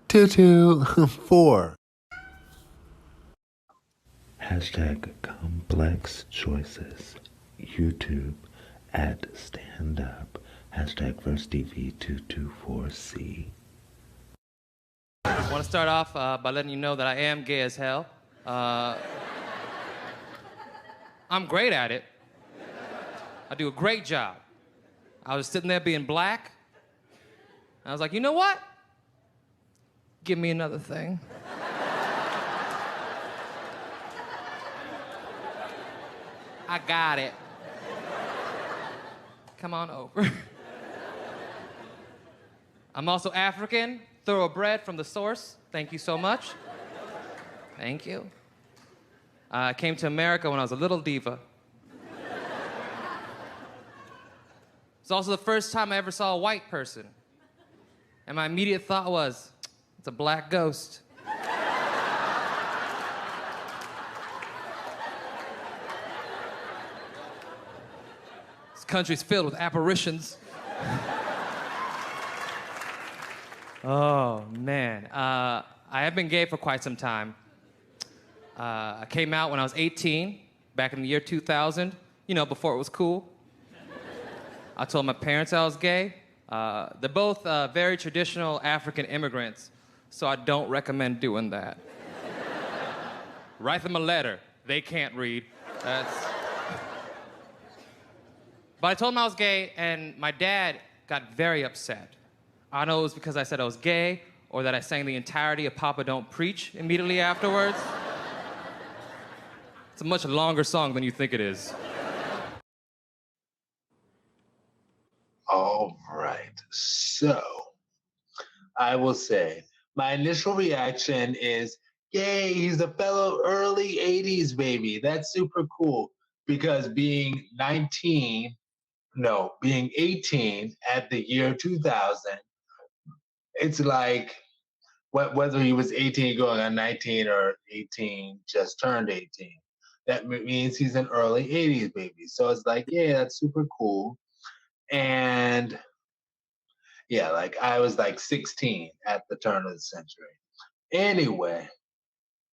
4. Hashtag complex choices. YouTube at stand up. Hashtag VerseDV224C. I want to start off by letting you know that I am gay as hell. I'm great at it. I do a great job. I was sitting there being black. I was like, you know what? Give me another thing. I got it. Come on over. I'm also African, thoroughbred from the source. Thank you so much. Thank you. I came to America when I was a little diva. It's also the first time I ever saw a white person. And my immediate thought was, it's a black ghost. This country's filled with apparitions. Oh, man. I have been gay for quite some time. I came out when I was 18, back in the year 2000, before it was cool. I told my parents I was gay. They're both very traditional African immigrants, so I don't recommend doing that. Write them a letter. They can't read. But I told them I was gay, and my dad got very upset. I don't know if it was because I said I was gay or that I sang the entirety of Papa Don't Preach immediately afterwards. It's a much longer song than you think it is. All right. So, I will say, my initial reaction is, yay, he's a fellow early 80s baby. That's super cool. Because being 18 at the year 2000, it's like, whether he was 18 going on 19 or 18 just turned 18, that means he's an early 80s baby. So it's like, yeah, that's super cool. And yeah, like I was like 16 at the turn of the century. Anyway,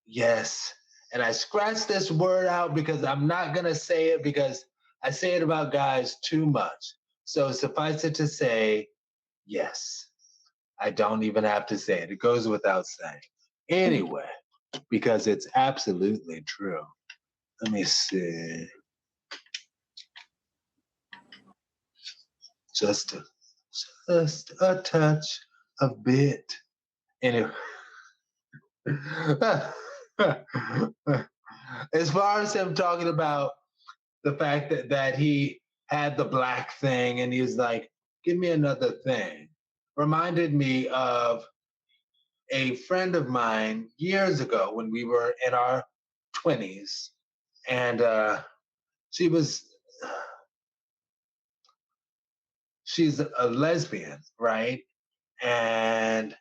yes. And I scratched this word out because I'm not going to say it because I say it about guys too much. So suffice it to say, yes. I don't even have to say it. It goes without saying. Anyway, because it's absolutely true. Let me see. Just a touch, a bit. Anyway. As far as him talking about the fact that he had the black thing and he was like, give me another thing, reminded me of a friend of mine years ago when we were in our 20s. And she's a lesbian, right? And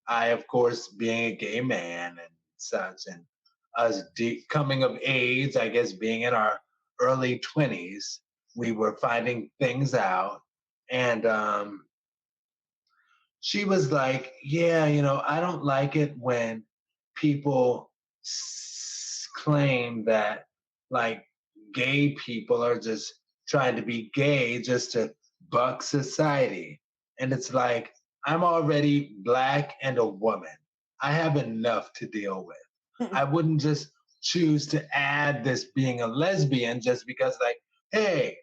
I, of course, being a gay man and such, and us coming of age, I guess being in our early 20s, we were finding things out. And she was like, yeah, I don't like it when people claim that like gay people are just trying to be gay just to buck society. And it's like, I'm already black and a woman. I have enough to deal with. I wouldn't just choose to add this being a lesbian just because, like, hey,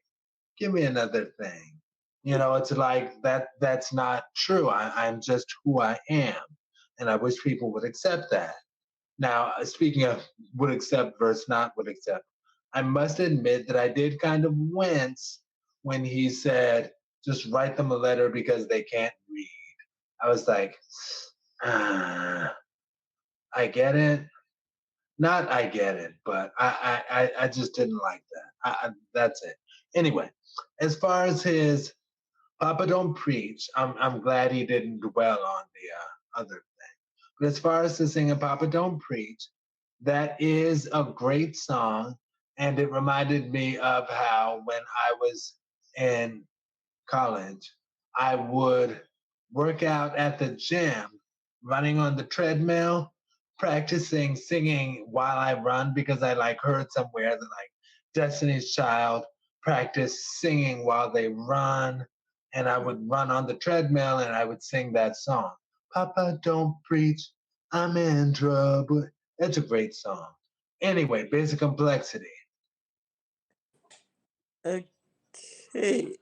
give me another thing. It's like that's not true. I'm just who I am. And I wish people would accept that. Now, speaking of would accept versus not would accept, I must admit that I did kind of wince when he said, just write them a letter because they can't read. I was like, I get it. Not I get it, but I just didn't like that. That's it. Anyway, as far as his Papa Don't Preach, I'm glad he didn't dwell on the other thing. But as far as the singing Papa Don't Preach, that is a great song. And it reminded me of how when I was in college, I would work out at the gym running on the treadmill, practicing singing while I run because I like heard somewhere that like Destiny's Child practice singing while they run. And I would run on the treadmill and I would sing that song. Papa, don't preach, I'm in trouble. It's a great song. Anyway, basic complexity. Okay.